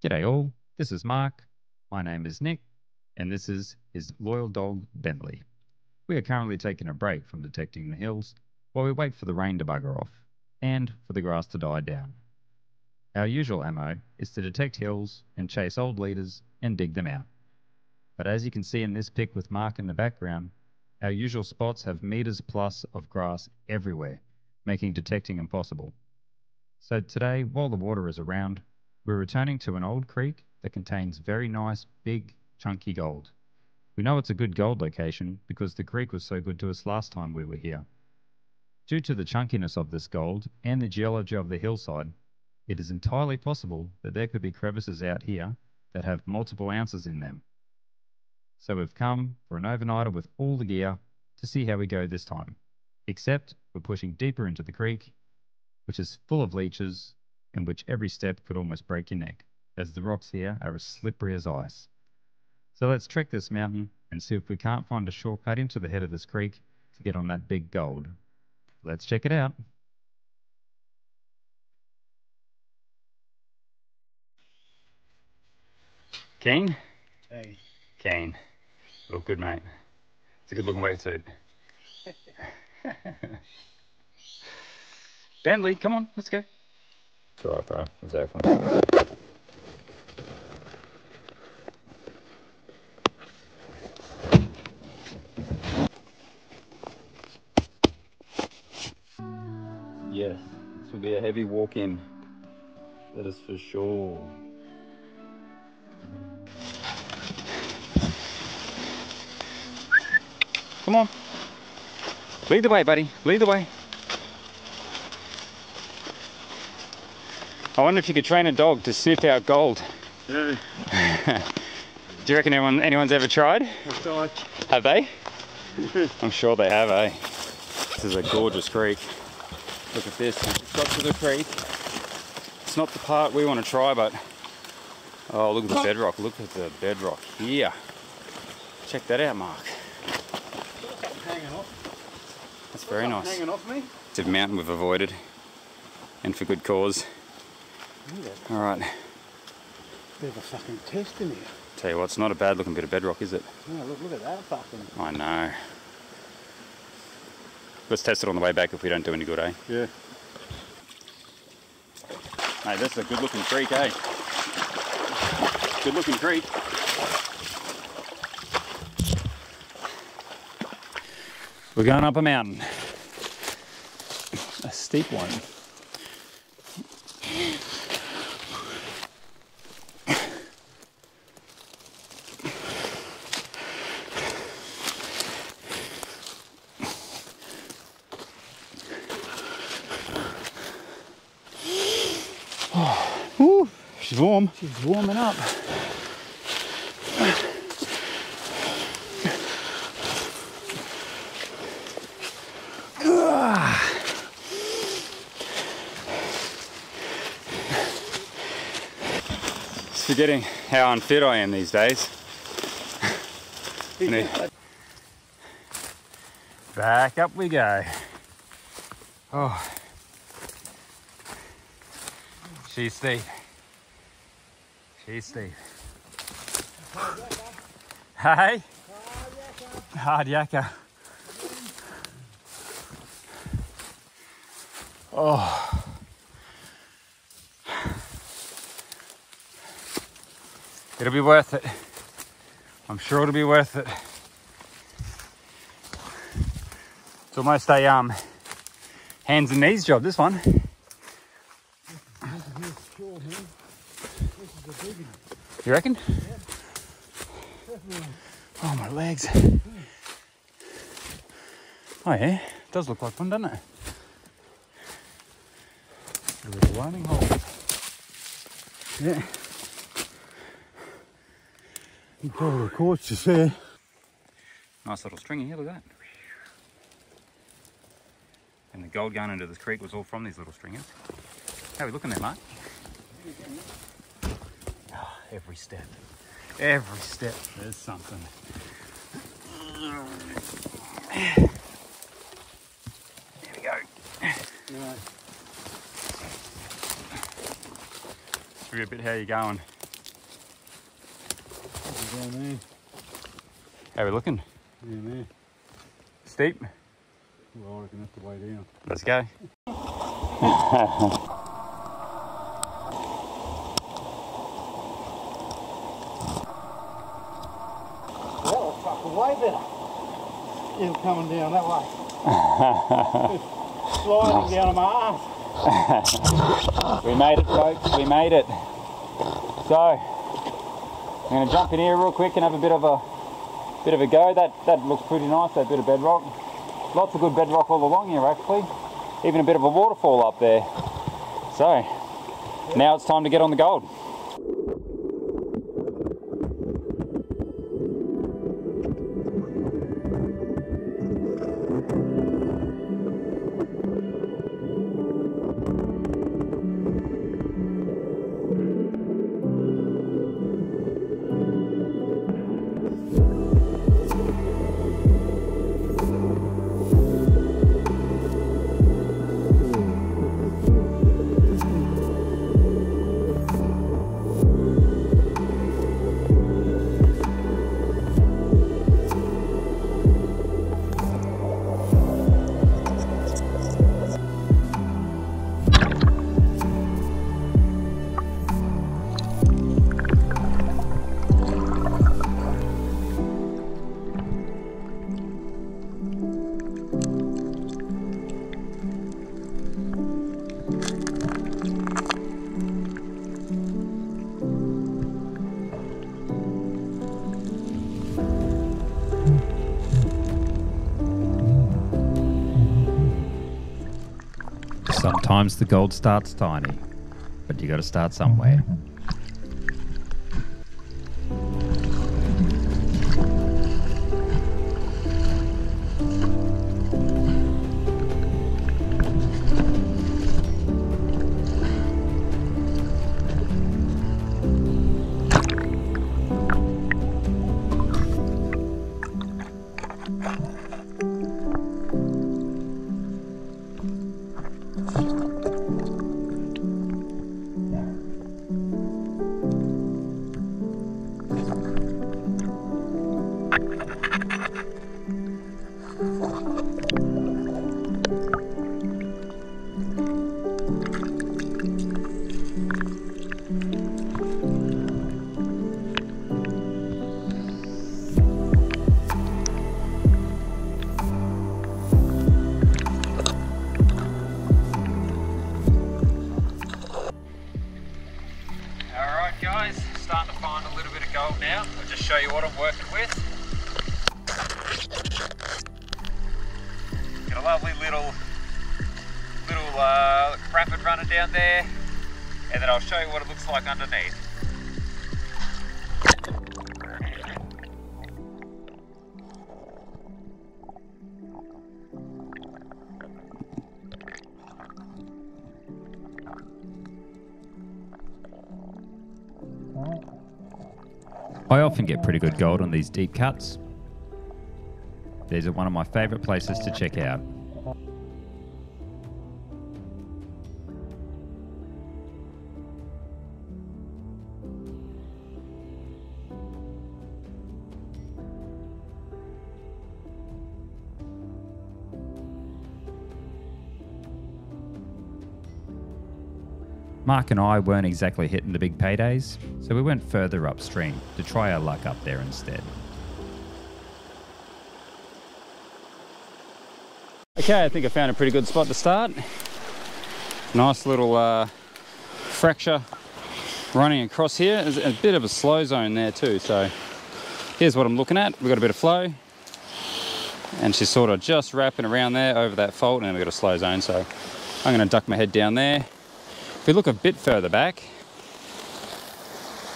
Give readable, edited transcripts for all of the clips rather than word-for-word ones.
G'day all, this is Mark, my name is Nick, and this is his loyal dog Bentley. We are currently taking a break from detecting the hills while we wait for the rain to bugger off and for the grass to die down. Our usual ammo is to detect hills and chase old leaders and dig them out. But as you can see in this pic with Mark in the background, our usual spots have meters plus of grass everywhere, making detecting impossible. So today, while the water is around, we're returning to an old creek that contains very nice, big, chunky gold. We know it's a good gold location because the creek was so good to us last time we were here. Due to the chunkiness of this gold and the geology of the hillside, it is entirely possible that there could be crevices out here that have multiple ounces in them. So we've come for an overnighter with all the gear to see how we go this time. Except we're pushing deeper into the creek, which is full of leeches, in which every step could almost break your neck, as the rocks here are as slippery as ice. So let's trek this mountain and see if we can't find a shortcut into the head of this creek to get on that big gold. Let's check it out. Keen? Hey. Keen. Look good, mate. It's a good looking wetsuit. Bentley, come on, let's go. It's alright, bro. Exactly. Yes, this will be a heavy walk in. That is for sure. Come on. Lead the way, buddy. Lead the way. I wonder if you could train a dog to sniff out gold. Yeah. Do you reckon anyone's ever tried? I've tried. Have they? I'm sure they have, eh? This is a gorgeous creek. Look at this. We've got to the creek. It's not the part we want to try, but... Oh, look at the bedrock. Look at the bedrock here. Check that out, Mark. Hanging off. That's very nice. Hanging off me. It's a mountain we've avoided. And for good cause. Alright. Bit of a fucking test in here. Tell you what, it's not a bad looking bit of bedrock, is it? Yeah, look at that fucking... I know. Let's test it on the way back if we don't do any good, eh? Yeah. Hey, this is a good looking creek, eh? Good looking creek. We're going up a mountain. A steep one. Ooh, she's warm. She's warming up. Just forgetting how unfit I am these days. Back up we go. Oh, she's steep. She's steep. Hey? Hard yakka. Oh. It'll be worth it. I'm sure it'll be worth it. It's almost a hands and knees job, this one. You reckon? Oh, my legs. Oh yeah, it does look like fun, doesn't it? A little warming hole. Yeah. You probably record just there. Nice little stringy here, look at that. And the gold going into this creek was all from these little stringers. How are we looking there, Mark? Oh, every step, there's something. There we go. Right. Show you a bit how you're going. Down there. How are we looking? Down there. Steep? Well, I reckon that's the way down. Let's go. That was fucking way better. Him coming down that way. Sliding down on my arse. We made it, folks. We made it. So, I'm going to jump in here real quick and have a bit of a go. That looks pretty nice, that bit of bedrock. Lots of good bedrock all along here, actually. Even a bit of a waterfall up there. So, now it's time to get on the gold. Sometimes the gold starts tiny, but you got to start somewhere. Guys, starting to find a little bit of gold now. I'll just show you what I'm working with. Got a lovely little rapid running down there, and then I'll show you what it looks like underneath. I often get pretty good gold on these deep cuts. These are one of my favourite places to check out. Mark and I weren't exactly hitting the big paydays, so we went further upstream to try our luck up there instead. Okay, I think I found a pretty good spot to start. Nice little fracture running across here. There's a bit of a slow zone there too, so here's what I'm looking at. We've got a bit of flow, and she's sort of just wrapping around there over that fault, and we've got a slow zone, so I'm going to duck my head down there. If we look a bit further back,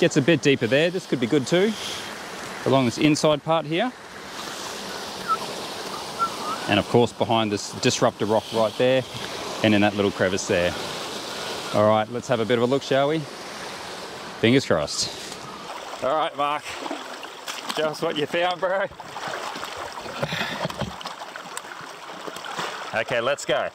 gets a bit deeper there. This could be good too, along this inside part here. And of course behind this disruptor rock right there, and in that little crevice there. All right, let's have a bit of a look, shall we? Fingers crossed. All right, Mark, show us what you found, bro. Okay, let's go.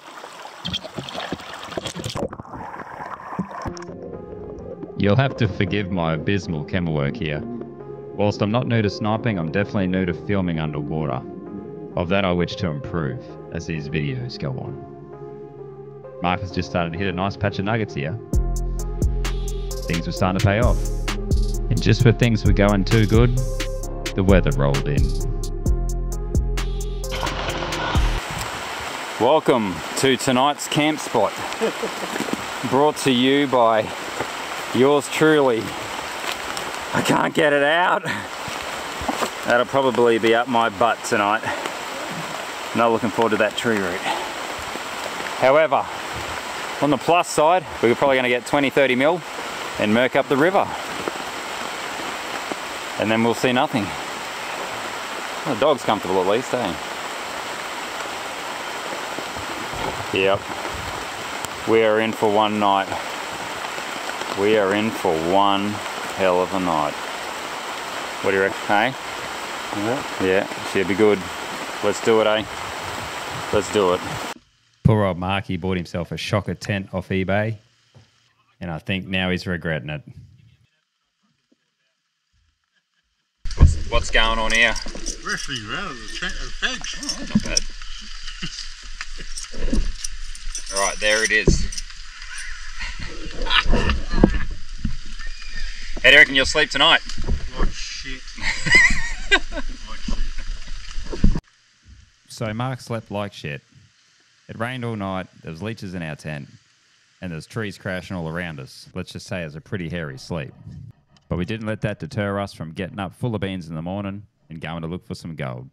You'll have to forgive my abysmal camera work here. Whilst I'm not new to sniping, I'm definitely new to filming underwater. Of that I wish to improve as these videos go on. Mark has just started to hit a nice patch of nuggets here. Things were starting to pay off. And just when things were going too good, the weather rolled in. Welcome to tonight's camp spot. Brought to you by yours truly. I can't get it out. That'll probably be up my butt tonight. Not looking forward to that tree root. However, on the plus side, we're probably going to get 20-30 mil and murk up the river. And then we'll see nothing. Well, the dog's comfortable at least, eh? Yep. We are in for one night. We are in for one hell of a night. What do you reckon, hey? Yeah, should be good. Let's do it, eh? Let's do it. Poor old Marky bought himself a shocker tent off eBay, and I think now he's regretting it. What's going on here? Wrestling around the tent of pegs. Oh, not bad. Alright, there it is. How do you reckon you'll sleep tonight? Like shit. Like shit. So Mark slept like shit. It rained all night, there was leeches in our tent, and there's trees crashing all around us. Let's just say it was a pretty hairy sleep. But we didn't let that deter us from getting up full of beans in the morning and going to look for some gold.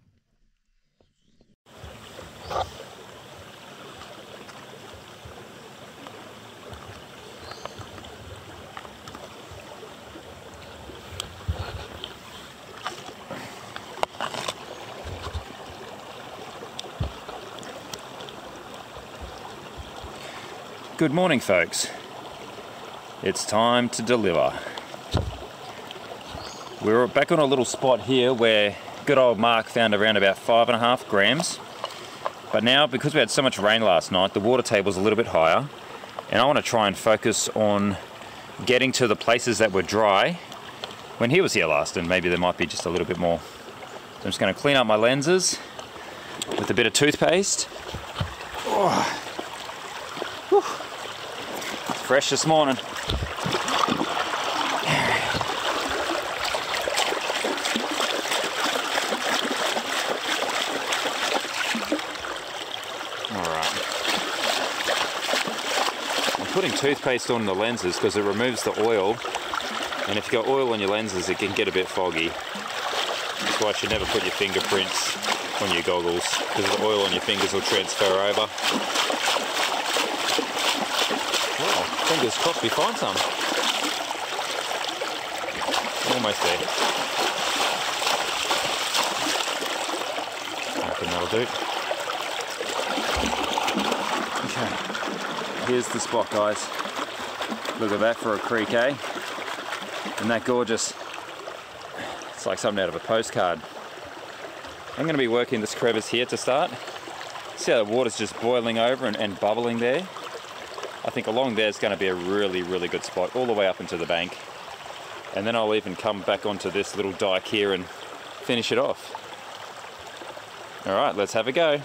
Good morning, folks. It's time to deliver. We're back on a little spot here where good old Mark found around about 5.5 grams. But now, because we had so much rain last night, the water table's a little bit higher. And I want to try and focus on getting to the places that were dry when he was here last, and maybe there might be just a little bit more. So I'm just going to clean up my lenses with a bit of toothpaste. Oh. Fresh this morning. Alright. I'm putting toothpaste on the lenses because it removes the oil, and if you've got oil on your lenses it can get a bit foggy. That's why you should never put your fingerprints on your goggles, because the oil on your fingers will transfer over. Well, fingers crossed we find some. Almost there. I reckon that'll do. Okay, here's the spot, guys. Look at that for a creek, eh? Isn't that gorgeous? It's like something out of a postcard. I'm going to be working this crevice here to start. See how the water's just boiling over and bubbling there? I think along there is going to be a really, really good spot all the way up into the bank. And then I'll even come back onto this little dike here and finish it off. All right, let's have a go.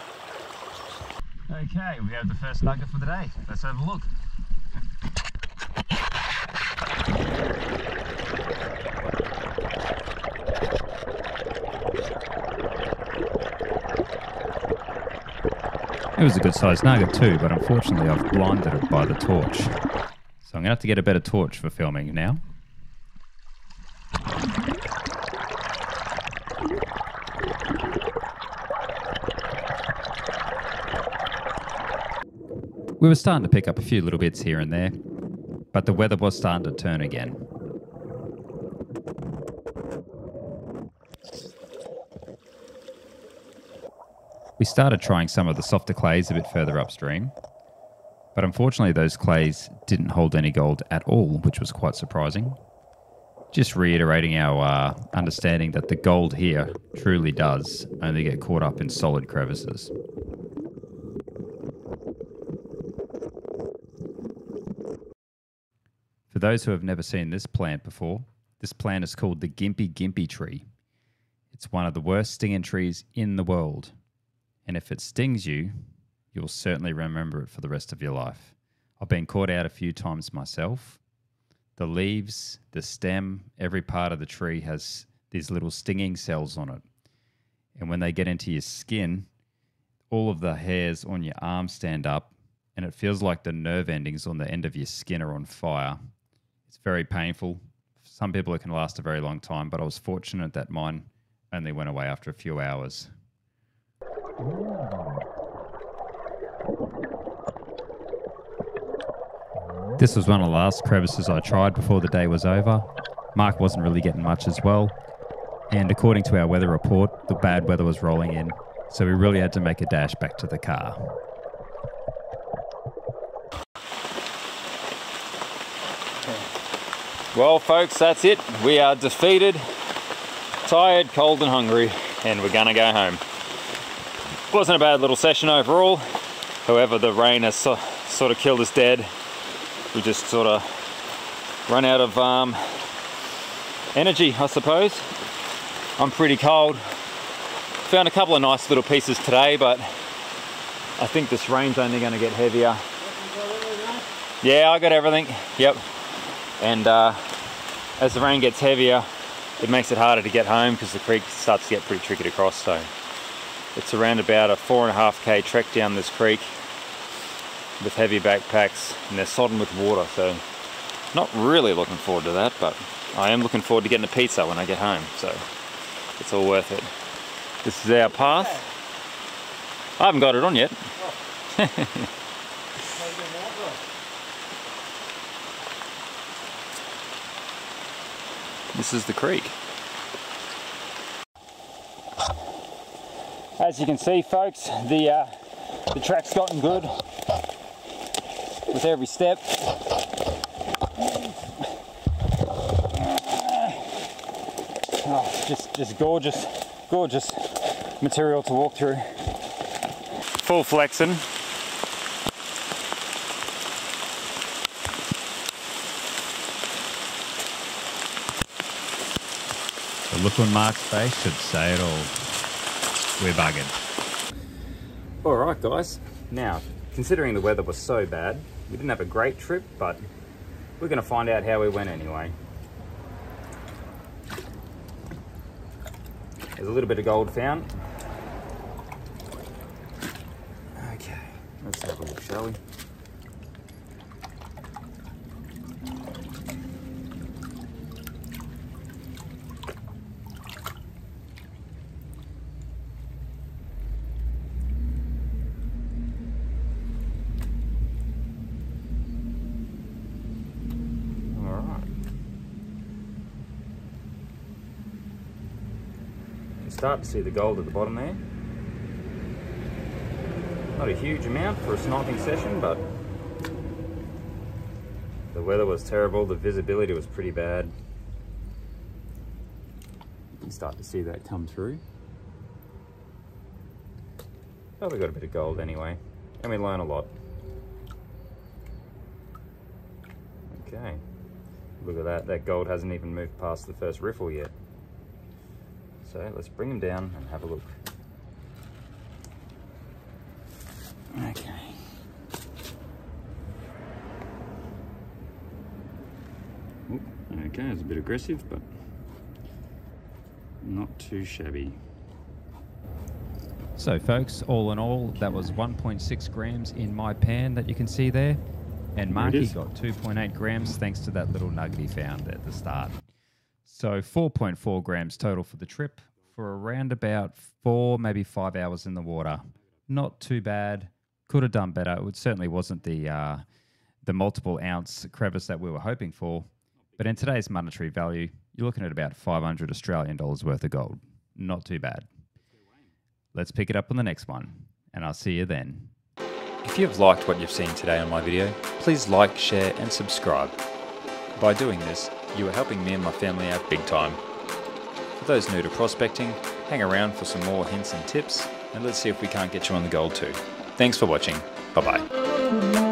Okay, we have the first nugget for the day. Let's have a look. It was a good sized nugget too, but unfortunately I've blinded it by the torch. So I'm going to have to get a better torch for filming now. We were starting to pick up a few little bits here and there, but the weather was starting to turn again. We started trying some of the softer clays a bit further upstream, but unfortunately those clays didn't hold any gold at all, which was quite surprising. Just reiterating our understanding that the gold here truly does only get caught up in solid crevices. For those who have never seen this plant before, This plant is called the Gympie Gympie tree. It's one of the worst stinging trees in the world. And if it stings you, you'll certainly remember it for the rest of your life. I've been caught out a few times myself. The leaves, the stem, every part of the tree has these little stinging cells on it. And when they get into your skin, all of the hairs on your arm stand up, and it feels like the nerve endings on the end of your skin are on fire. It's very painful. Some people it can last a very long time, but I was fortunate that mine only went away after a few hours. This was one of the last crevices I tried before the day was over. Mark wasn't really getting much as well. And according to our weather report, the bad weather was rolling in, so we really had to make a dash back to the car. Well, folks, that's it. We are defeated, tired, cold and hungry, and we're gonna go home. Wasn't a bad little session overall. However, the rain has sort of killed us dead. We just sort of run out of energy, I suppose. I'm pretty cold. Found a couple of nice little pieces today, but I think this rain's only gonna get heavier. Yeah, I got everything, yep. And as the rain gets heavier, it makes it harder to get home because the creek starts to get pretty tricky to cross. So it's around about a 4.5k trek down this creek with heavy backpacks, and they're sodden with water. So not really looking forward to that, but I am looking forward to getting a pizza when I get home. So it's all worth it. This is our path. I haven't got it on yet. This is the creek. As you can see, folks, the track's gotten good with every step. Oh, just gorgeous material to walk through. Full flexing. The look on Mark's face should say it all. We're buggered. Alright guys, now considering the weather was so bad, we didn't have a great trip, but we're going to find out how we went anyway. There's a little bit of gold found. Okay, let's have a look, shall we? Start to see the gold at the bottom there. Not a huge amount for a sniping session, but the weather was terrible, the visibility was pretty bad. You can start to see that come through. But we got a bit of gold anyway, and we learn a lot. Okay, look at that gold hasn't even moved past the first riffle yet. So let's bring them down and have a look. Okay. Ooh, okay, it's a bit aggressive, but not too shabby. So folks, all in all, that was 1.6 grams in my pan that you can see there. And Marky got 2.8 grams thanks to that little nugget he found at the start. So 4.4 grams total for the trip for around about 4, maybe 5 hours in the water. Not too bad. Could have done better. It certainly wasn't the multiple ounce crevice that we were hoping for. But in today's monetary value, you're looking at about 500 Australian dollars worth of gold. Not too bad. Let's pick it up on the next one, and I'll see you then. If you've liked what you've seen today on my video, please like, share and subscribe. By doing this, you are helping me and my family out big time. For those new to prospecting, hang around for some more hints and tips, and let's see if we can't get you on the gold too. Thanks for watching. Bye-bye.